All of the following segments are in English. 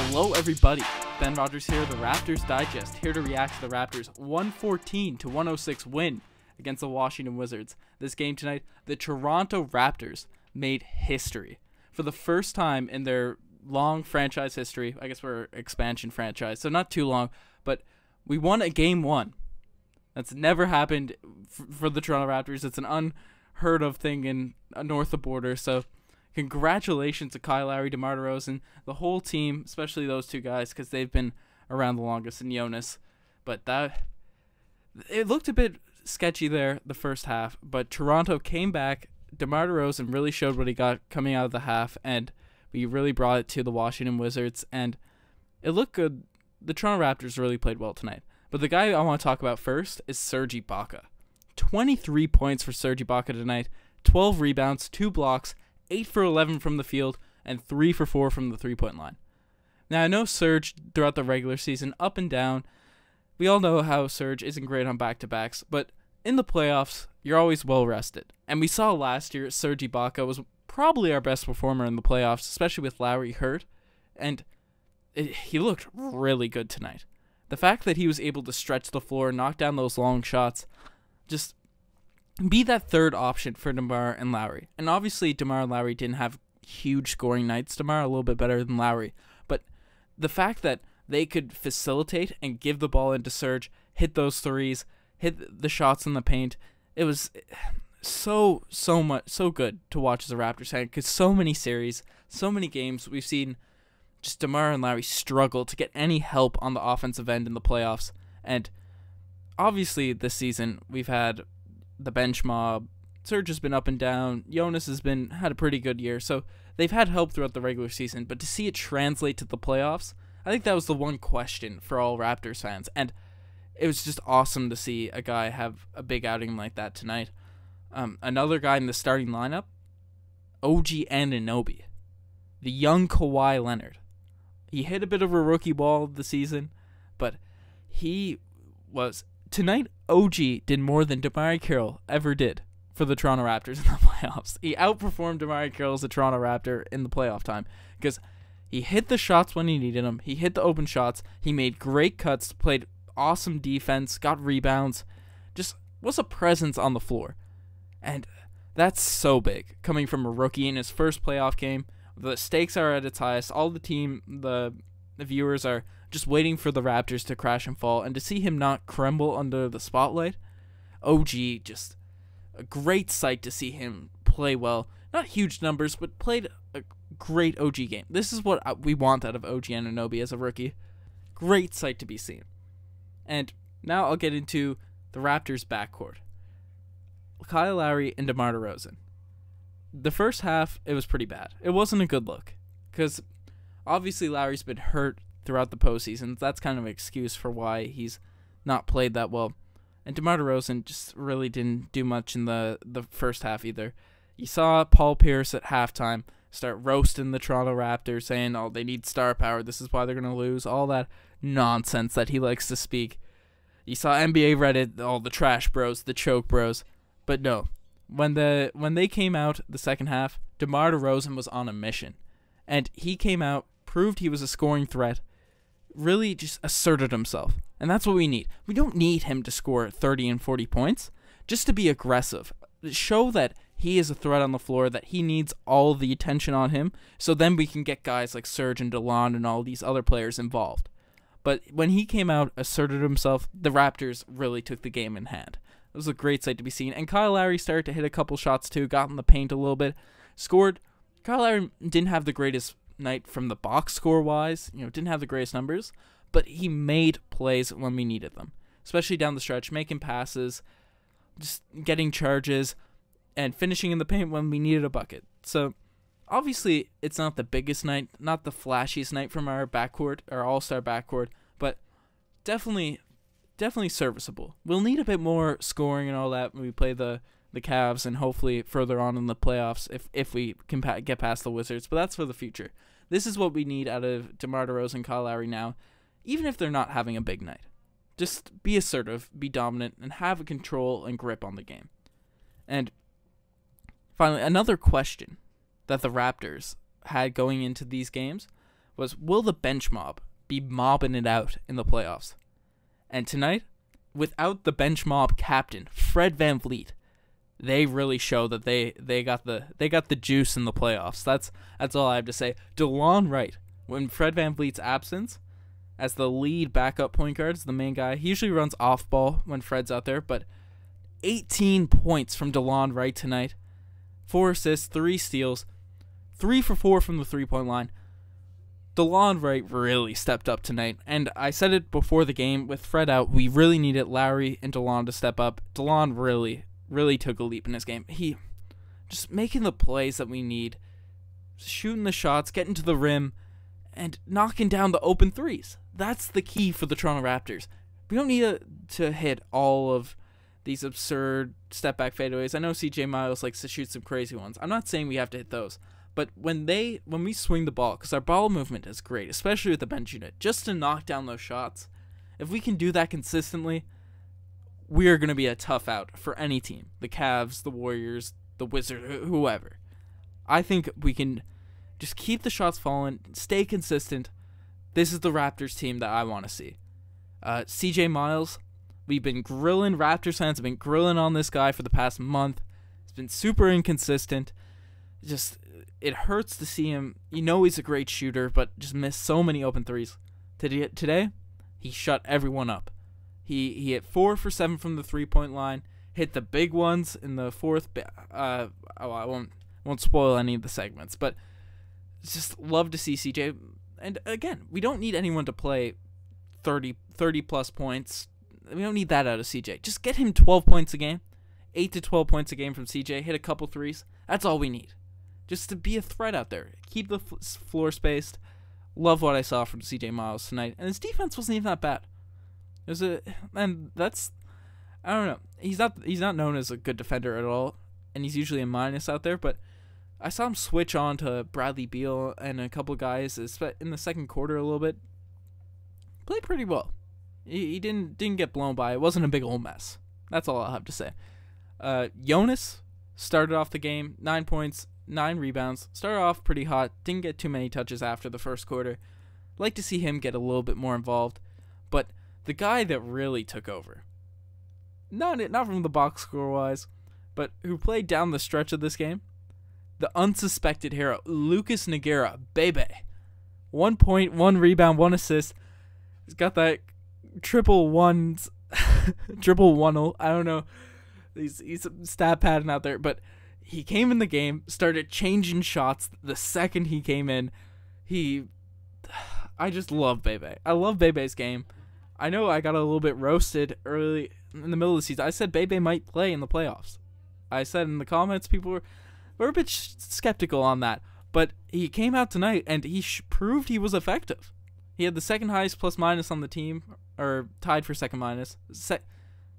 Hello everybody, Ben Rogers here, the Raptors Digest, here to react to the Raptors' 114-106 win against the Washington Wizards. This game tonight, the Toronto Raptors made history. For the first time in their long franchise history, I guess we're an expansion franchise, so not too long, but we won a game one. That's never happened for the Toronto Raptors. It's an unheard of thing in north of the border, so congratulations to Kyle Lowry, DeMar DeRozan, the whole team, especially those two guys, because they've been around the longest, and Jonas. But it looked a bit sketchy there the first half, but Toronto came back. DeMar DeRozan really showed what he got coming out of the half, and we really brought it to the Washington Wizards, and it looked good. The Toronto Raptors really played well tonight. But the guy I want to talk about first is Serge Ibaka. 23 points for Serge Ibaka tonight, 12 rebounds, 2 blocks, 8 for 11 from the field, and 3 for 4 from the three-point line. Now, I know Serge, throughout the regular season, up and down, we all know how Serge isn't great on back-to-backs, but in the playoffs, you're always well-rested. And we saw last year, Serge Ibaka was probably our best performer in the playoffs, especially with Lowry hurt, and he looked really good tonight. The fact that he was able to stretch the floor, knock down those long shots, just be that third option for DeMar and Lowry. And obviously, DeMar and Lowry didn't have huge scoring nights. DeMar a little bit better than Lowry. But the fact that they could facilitate and give the ball into Serge, hit those threes, hit the shots in the paint, it was so good to watch as a Raptors fan, because so many series, so many games, we've seen just DeMar and Lowry struggle to get any help on the offensive end in the playoffs. And obviously, this season, we've had the bench mob. Serge has been up and down. Jonas has had a pretty good year. So they've had help throughout the regular season. But to see it translate to the playoffs, I think that was the one question for all Raptors fans. And it was just awesome to see a guy have a big outing like that tonight. Another guy in the starting lineup, OG Anunoby, the young Kawhi Leonard. He hit a bit of a rookie ball of the season, but tonight, OG did more than DeMar Carroll ever did for the Toronto Raptors in the playoffs. He outperformed DeMar Carroll as a Toronto Raptor in the playoff time, because he hit the shots when he needed them. He hit the open shots. He made great cuts, played awesome defense, got rebounds, just was a presence on the floor. And that's so big, coming from a rookie in his first playoff game. The stakes are at its highest. All the viewers are just waiting for the Raptors to crash and fall, and to see him not crumble under the spotlight, OG, just a great sight to see him play well. Not huge numbers, but played a great OG game. This is what we want out of OG Anunoby as a rookie. Great sight to be seen. And now I'll get into the Raptors' backcourt. Kyle Lowry and DeMar DeRozan. The first half, it was pretty bad. It wasn't a good look, because obviously Lowry's been hurt throughout the postseason. That's kind of an excuse for why he's not played that well. And DeMar DeRozan just really didn't do much in the first half either. You saw Paul Pierce at halftime start roasting the Toronto Raptors, saying, oh, they need star power, this is why they're going to lose, all that nonsense that he likes to speak. You saw NBA Reddit, all the trash bros, the choke bros. But no, when they came out the second half, DeMar DeRozan was on a mission. And he came out, proved he was a scoring threat, really just asserted himself. And that's what we need. We don't need him to score 30 and 40 points, just to be aggressive. Show that he is a threat on the floor, that he needs all the attention on him, so then we can get guys like Serge and DeLon and all these other players involved. But when he came out, asserted himself, the Raptors really took the game in hand. It was a great sight to be seen. And Kyle Lowry started to hit a couple shots too, got in the paint a little bit, scored. Kyle Lowry didn't have the greatest night from the box score-wise, didn't have the greatest numbers, but he made plays when we needed them, especially down the stretch, making passes, just getting charges, and finishing in the paint when we needed a bucket. So, obviously, it's not the biggest night, not the flashiest night from our backcourt, our all-star backcourt, but definitely serviceable. We'll need a bit more scoring and all that when we play the Cavs, and hopefully further on in the playoffs if we can get past the Wizards, but that's for the future. This is what we need out of DeMar DeRozan and Kyle Lowry now, even if they're not having a big night. Just be assertive, be dominant, and have a control and grip on the game. And finally, another question that the Raptors had going into these games was, will the bench mob be mobbing it out in the playoffs? And tonight, without the bench mob captain, Fred VanVleet, they really show that they got the juice in the playoffs. That's all I have to say. DeLon Wright, when Fred VanVleet's absence, as the lead backup point guard, is the main guy. He usually runs off ball when Fred's out there, but 18 points from DeLon Wright tonight. 4 assists, 3 steals, 3 for 4 from the 3-point line. DeLon Wright really stepped up tonight, and I said it before the game, with Fred out, we really needed Lowry and DeLon to step up. DeLon really took a leap in this game. He just making the plays that we need, shooting the shots, getting to the rim, and knocking down the open threes. That's the key for the Toronto Raptors. We don't need to hit all of these absurd step-back fadeaways. I know CJ Miles likes to shoot some crazy ones. I'm not saying we have to hit those. But when we swing the ball, because our ball movement is great, especially with the bench unit, just to knock down those shots, if we can do that consistently, we are going to be a tough out for any team. The Cavs, the Warriors, the Wizards, whoever. I think we can just keep the shots falling, stay consistent. This is the Raptors team that I want to see. CJ Miles, we've been grilling, Raptors fans have been grilling on this guy for the past month. He's been super inconsistent. It hurts to see him. You know he's a great shooter, but just missed so many open threes. Today, he shut everyone up. He hit 4 for 7 from the 3-point line, hit the big ones in the fourth. I won't spoil any of the segments, but just love to see CJ. And again, we don't need anyone to play 30 plus points. We don't need that out of CJ. Just get him 12 points a game, 8 to 12 points a game from CJ. Hit a couple threes. That's all we need. Just to be a threat out there. Keep the floor spaced. Love what I saw from CJ Miles tonight. And his defense wasn't even that bad. I don't know. He's not known as a good defender at all, and he's usually a minus out there, but I saw him switch on to Bradley Beal and a couple guys in the second quarter a little bit. Played pretty well. He didn't get blown by. It wasn't a big old mess. That's all I'll have to say. Jonas started off the game, 9 points, 9 rebounds. Started off pretty hot. Didn't get too many touches after the first quarter. Like to see him get a little bit more involved. But the guy that really took over, not from the box score wise, but who played down the stretch of this game, the unsuspected hero, Lucas Nogueira, Bebe. 1 point, 1 rebound, 1 assist. He's got that triple ones, triple one. I don't know. He's stat padding out there, but he came in the game, started changing shots the second he came in. I just love Bebe. I love Bebe's game. I know I got a little bit roasted early in the middle of the season. I said Bebe might play in the playoffs. I said in the comments people were a bit skeptical on that, but he came out tonight and he proved he was effective. He had the second highest plus minus on the team, or tied for second minus,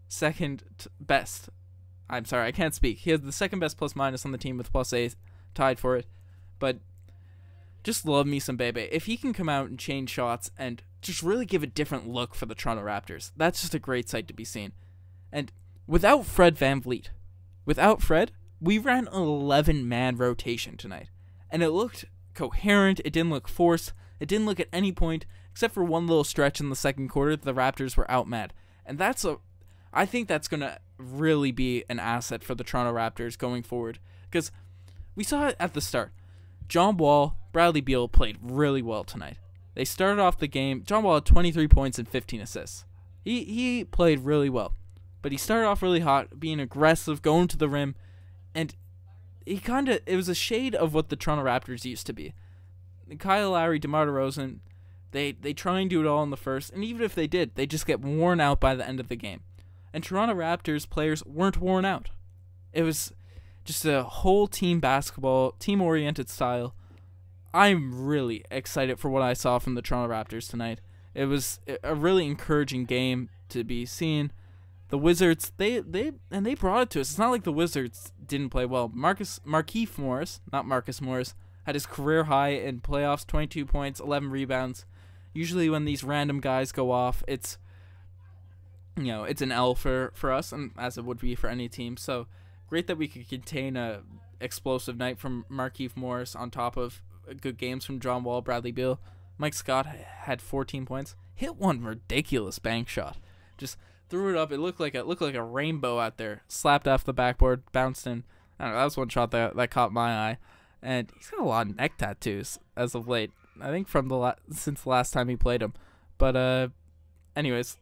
second best. I'm sorry, I can't speak. He had the second best plus minus on the team with +8, tied for it. But just love me some Bebe. If he can come out and change shots and just really give a different look for the Toronto Raptors, that's just a great sight to be seen. And without Fred VanVleet, we ran an 11-man rotation tonight. And it looked coherent. It didn't look forced. It didn't look at any point, except for one little stretch in the second quarter, the Raptors were outmanned. And I think that's going to really be an asset for the Toronto Raptors going forward. Because we saw it at the start. John Wall, Bradley Beal played really well tonight. They started off the game. John Wall had 23 points and 15 assists. He played really well. But he started off really hot, being aggressive, going to the rim. And it was a shade of what the Toronto Raptors used to be. Kyle Lowry, DeMar DeRozan, they try and do it all in the first. And even if they did, they just get worn out by the end of the game. And Toronto Raptors players weren't worn out. It was just a whole team basketball, team-oriented style. I'm really excited for what I saw from the Toronto Raptors tonight. It was a really encouraging game to be seen. The Wizards, they brought it to us. It's not like the Wizards didn't play well. Markieff Morris, not Marcus Morris, had his career high in playoffs, 22 points, 11 rebounds. Usually when these random guys go off, it's an L for us, and as it would be for any team. So great that we could contain a explosive night from Markieff Morris on top of good games from John Wall, Bradley Beal. Mike Scott had 14 points. Hit one ridiculous bank shot. Just threw it up. It looked like a rainbow out there. Slapped off the backboard, bounced in. I don't know, that was one shot that caught my eye. And he's got a lot of neck tattoos as of late. I think from since the last time he played him. But anyways,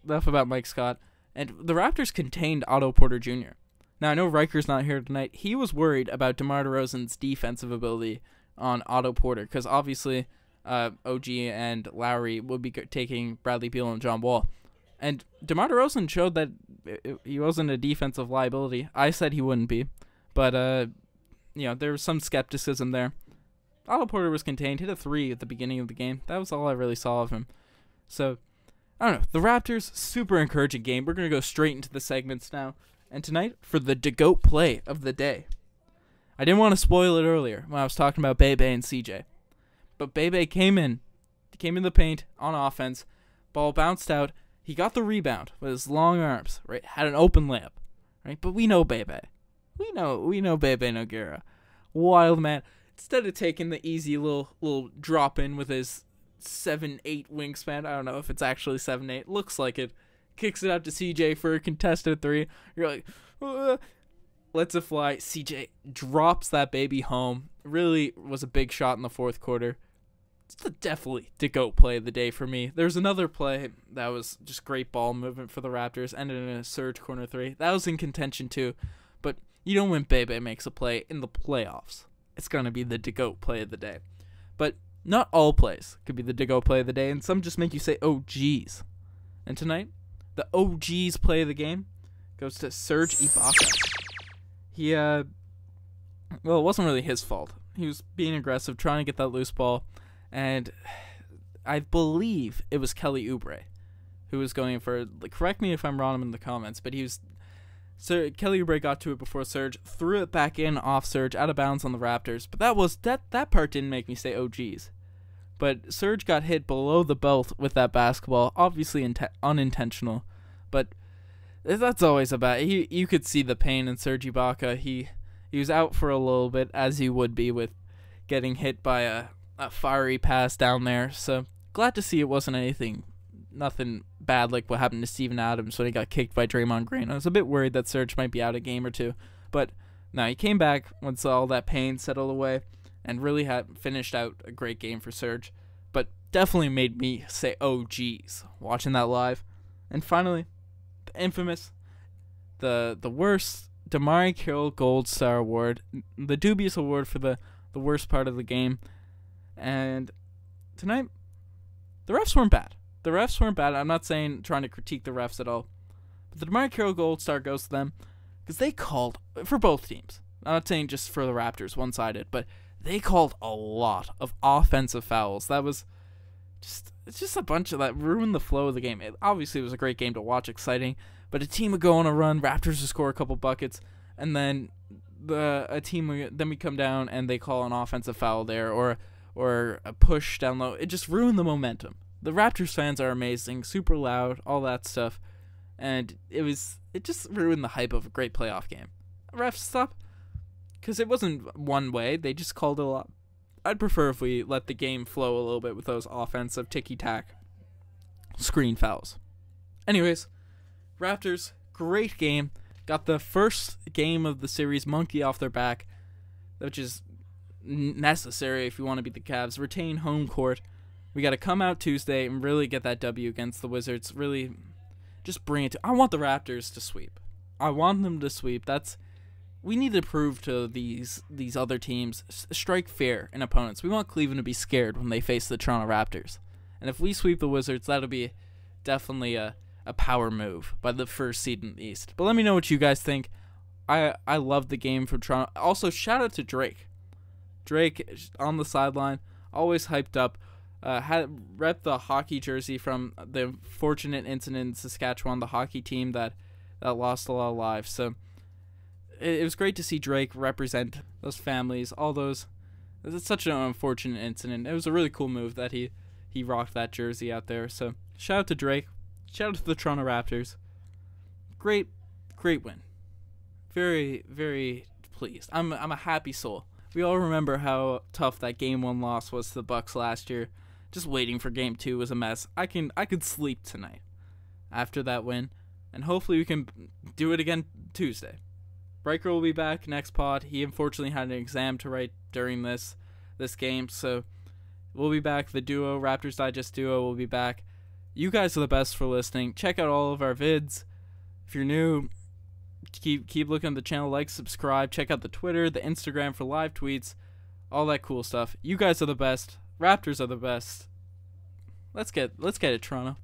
enough about Mike Scott. And the Raptors contained Otto Porter Jr. Now I know Riker's not here tonight. He was worried about DeMar DeRozan's defensive ability on Otto Porter because obviously OG and Lowry would be taking Bradley Beal and John Wall. And DeMar DeRozan showed that he wasn't a defensive liability. I said he wouldn't be. But, there was some skepticism there. Otto Porter was contained, hit a 3 at the beginning of the game. That was all I really saw of him. So, I don't know. The Raptors, super encouraging game. We're going to go straight into the segments now. And tonight, for the GOAT play of the day. I didn't want to spoil it earlier when I was talking about Bebe and CJ. But Bebe came in the paint on offense. Ball bounced out. He got the rebound with his long arms, right? Had an open layup, right? But we know Bebe. We know Bebe Nogueira. Wild man. Instead of taking the easy little drop in with his 7'8" wingspan, I don't know if it's actually 7'8", looks like it. Kicks it out to CJ for a contested 3. You're like, lets it fly. CJ drops that baby home. Really was a big shot in the fourth quarter. It's definitely the GOAT play of the day for me. There's another play that was just great ball movement for the Raptors. Ended in a Serge corner 3. That was in contention too. But you know when Bebe makes a play in the playoffs, it's going to be the GOAT play of the day. But not all plays could be the GOAT play of the day, and some just make you say, oh, geez. And tonight, the OG's play of the game goes to Serge Ibaka. He, well, it wasn't really his fault. He was being aggressive, trying to get that loose ball, and I believe it was Kelly Oubre who was going for, correct me if I'm wrong in the comments, but Kelly Oubre got to it before Serge, threw it back in off Serge, out of bounds on the Raptors, but that part didn't make me say, oh, geez. But Serge got hit below the belt with that basketball, obviously unintentional, but that's always about it. You could see the pain in Serge Ibaka. He was out for a little bit, as he would be with getting hit by a fiery pass down there. So glad to see it wasn't nothing bad like what happened to Steven Adams when he got kicked by Draymond Green. I was a bit worried that Serge might be out a game or two, but no, he came back once all that pain settled away and really had finished out a great game for Serge. But definitely made me say, oh geez, watching that live. And finally, the infamous, the worst Damari Carroll Gold Star Award, the dubious award for the worst part of the game. And tonight, the refs weren't bad. I'm not trying to critique the refs at all. But the Damari Carroll Gold Star goes to them because they called, for both teams. I'm not saying just for the Raptors, one-sided, but they called a lot of offensive fouls. That was it's just a bunch of that ruined the flow of the game. Obviously, it was a great game to watch, exciting, but a team would go on a run, Raptors would score a couple buckets, and then we come down and they call an offensive foul there or a push down low. It just ruined the momentum. The Raptors fans are amazing, super loud, all that stuff, and it just ruined the hype of a great playoff game. Refs, stop. Because it wasn't one way. They just called it a lot. I'd prefer if we let the game flow a little bit with those offensive ticky-tack screen fouls. Anyways, Raptors, great game. Got the first game of the series monkey off their back, which is necessary if you want to beat the Cavs. Retain home court. We got to come out Tuesday and really get that W against the Wizards. Really just bring it to... I want the Raptors to sweep. I want them to sweep. We need to prove to these other teams, strike fair in opponents. We want Cleveland to be scared when they face the Toronto Raptors. And if we sweep the Wizards, that'll be definitely a power move by the first seed in the East. But let me know what you guys think. I love the game from Toronto. Also, shout out to Drake. Drake on the sideline, always hyped up. Had rep the hockey jersey from the fortunate incident in Saskatchewan, the hockey team that lost a lot of lives. So it was great to see Drake represent those families, all those. It's such an unfortunate incident. It was a really cool move that he rocked that jersey out there. So shout out to Drake. Shout out to the Toronto Raptors. Great win. Very, very pleased. I'm a happy soul. We all remember how tough that Game 1 loss was to the Bucks last year. just waiting for game 2 was a mess. I could sleep tonight after that win, and hopefully we can do it again Tuesday. Riker will be back next pod. He unfortunately had an exam to write during this game, so we'll be back. The duo, Raptors Digest duo, will be back. You guys are the best for listening. Check out all of our vids. If you're new, keep looking at the channel, like, subscribe. Check out the Twitter, the Instagram for live tweets, all that cool stuff. You guys are the best. Raptors are the best. Let's get it, Toronto.